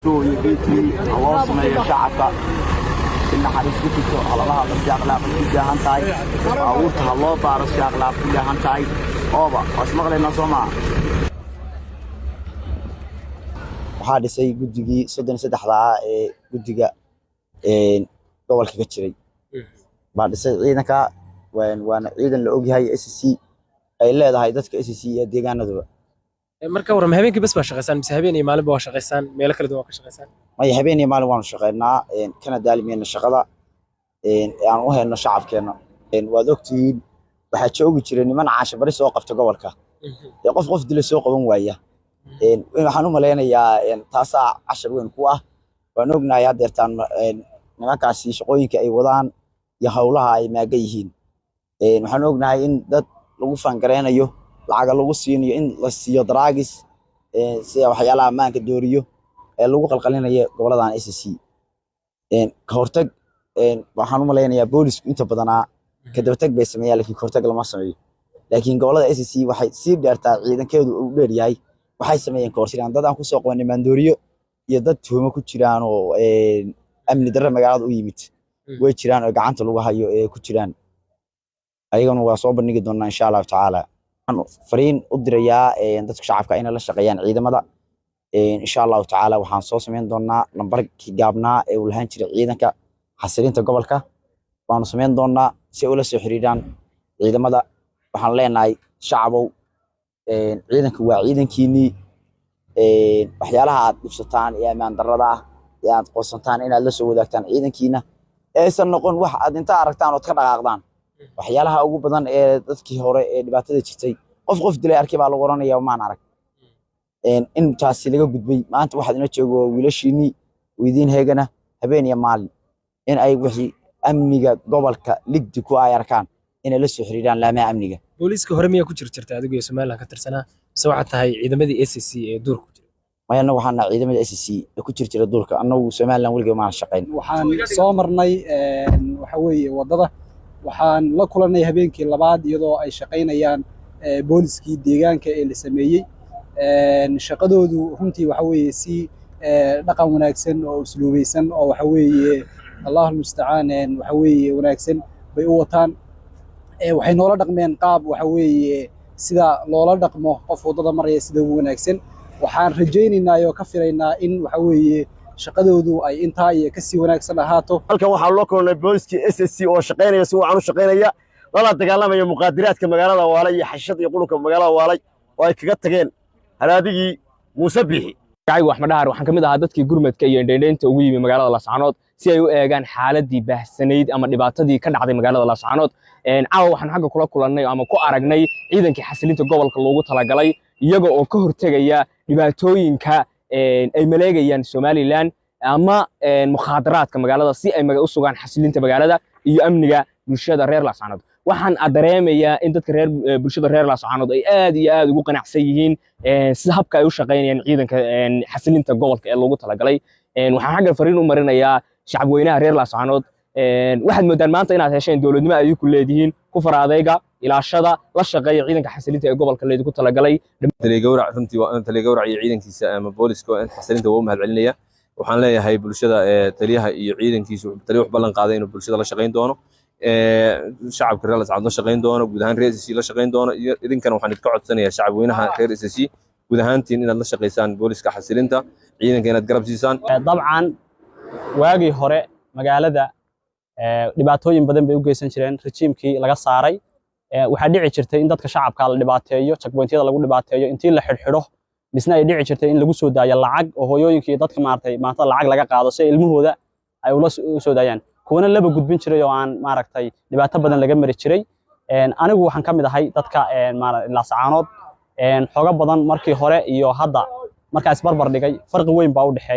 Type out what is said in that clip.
يبيتي أواصل يا شعبك إن حريص كتير على الله بس أغلب كل هانتاي أقولها الله بارس أغلب كل هانتاي أوبا أسمع لنا سمع waxaa dhisay guddigii 33 ee guddiga gobolka ka jiray baa dhisay ciidanka waana ciidan la og yahay SSC ay leedahay dadka SSC ee deegaanadooda marka waran habeenkii bas ba shaqeysaan mise habeen iyo maalinba waa shaqeysaan meel kala duwan ka shaqeysaan may habeen iyo maalin waan shaqeynaa kana daalmiyana shaqada aan u hayno shacabkeena waad ogtiin waxa joogi jiray niman caasha bari soo qabta gobolka qof dil soo qaban waaya waxaan u maleynayaa taasa cashar weyn ku ah waan ognahay hadeertaan nimankaasi shaqooyinka ay wadaan iyo hawlaha ay maaga yihiin waxaan ognahay in dad lagu fangareynayo lacag lagu siinayo in la siiyo draagis si waxyaalaha maanka dooriyo ee lagu qalqalinayo goboladan SSC ka hortag waxaan u maleynayaa boolisku inta badan ka dabatag bay sameeyaan laakiin hortag lama sameeyo laakiin gobolada SSC waxay si dheertaa ciidankeedu u dheeryahay waxay sameeyeen koorsigan dad aan ku soo qabanay maandooriyo iyo dad tuhmo ku jiraan oo amni darro magaalada u yimid way jiraan oo gacanta lagu hayo ee ku jiraan ayagana waa soo bandhigi doonaa insha Allah taala fariin u dirayaa dadka shacabka inay la shaqeeyaan ciidamada insha Allah taala waxaan soo sameyn doonaa lambarkii gaabnaa ee uu lahaan jiray ciidanka xasilinta gobolka waan sameyn doonaa si ay ula soo xiriiraan ciidamada waxaan leenahay shacabow ciidanka waa ciidankiini waxyaalaha aad dhibsataan ee amaan darrada ah ee aad qoonsantaan inaad la soo wadaagtaan ciidankiina aysan noqon wax aad inta aragtaan oo ka dhaqaaqdaan waxyaalaha ugu badan ee dadkii hore ee dhibaatada jirtay qof dilay arkay baa lagu oranayaa maan arag in taasi laga gudbay maanta waxaad ina joogo wiilashiini weydiin heegana habeen iyo maalin in ay wixii amniga gobolka ligdi ku ay arkaan inay la soo xiriiraan laamaha amniga booliska hore miyaa ku jirtay adigu iyo Soomaaliland ka tirsanaa mise waxa tahay ciidamadii SSC ee duurka ku jiray mayana waxaana ciidamada SSC ee ku jira duurka annagu Soomaaliland waliga ma shaqeyn waxaan soo marnay waxa weeye wadada waxaan la kulanay habeenkii labaad iyadoo ay shaqeynayaan booliskii deegaanka ee la sameeyay shaqadoodu runtii waxa weeye si dhaqan wanaagsan oo usluubeysan oo waxa weeye Allahu musta'aan waxa weeye wanaagsan bay u wataan waxay noola dhaqmeen qaab waxa weeye sida loola dhaqmo qof wadada maraya sida ugu wanaagsan waxaan rajaynaynaa oo ka filaynaa in waxa weeye shaqadoodu ay intaa iyo ka sii wanaagsan ahaato halkan waxaa loo kulnay booliskii SSC oo shaqeynaya si wacan u shaqeynaya lala dagaalamaya muqaadaraadka magaalada Waalay iyo xashad iyo qulunka magaalada Waalay oo ay kaga tageen haraadigii Muuse Bixi Kacaygu Axmed Dhahar waxaan kamid ahaa dadkii gurmadka iyo indheynta ugu yimi magaalada Laascaanood si ay u eegaan xaaladii baahsanayd ama dhibaatadii ka dhacday magaalada Laascaanood caawa waxaan xagga kula kulannay ama ku aragnay ciidankii xasilinta gobolka loogu talagalay iyaga oo ka hortagaya dhibaatooyinka ay maleegayaan Somaliland ama mukhadaraadka magaalada si ay u sugaan xasilinta magaalada iyo amniga bulshada reer Laascaanood waxaan dareemayaa in dadka bulshada reer Laascaanood ay aad iyo aad ugu qanacsan yihiin sida habka ay u shaqeynayaan ciidanka xasilinta gobolka ee loogu talagalay waxaan xagga fariin u marinayaa shacab weynaha reer Laascaanood waxaad moodaan maanta inaad hesheen dawladnimo ay ku leedihiin ku faraadayga ilaashada la shaqeeya ciidanka xasilinta ee gobolka leeyahay ku talagalay taliye-gawrac runtii waa taliye-gawrac iyo ciidankiisa ama booliska xasilinta waa mahad celinaya waxaan leeyahay bulshada taliyaha iyo ciidankiisa taliye wax ballan qaaday inuu bulshada la shaqeyn doono shacabka reer Laascaanood la shaqeyn doono guud ahaan reer SSC la shaqeyn doono idinkana waxaan idinka codsanayaa shacab weynaha reer SSC guud ahaantiin inaad la shaqeysaan booliska xasilinta ciidanka inaad garab siisaan dabcan waagii hore magaalada dhibaatooyin badan bay u geysan jireen rejiimkii laga saaray waxaa dhici jirtay in dadka shacabka la dhibaateeyo checkpointyada lagu dhibaateeyo intii la xidhxidho misna ay dhici jirtay in lagu soo daayo lacag oo hooyooyinka iyo dadka maanta lacag laga qaado si ilmahooda ay ula soo daayaan kuwana laba gudbin jiray oo aan dhibaato badan laga mari jiray anigu waxaan ka mid ahay dadka Laascaanood xogo badan markii hore iyo hadda markaas barbar dhigay farqi weyn baa u dhaxeeya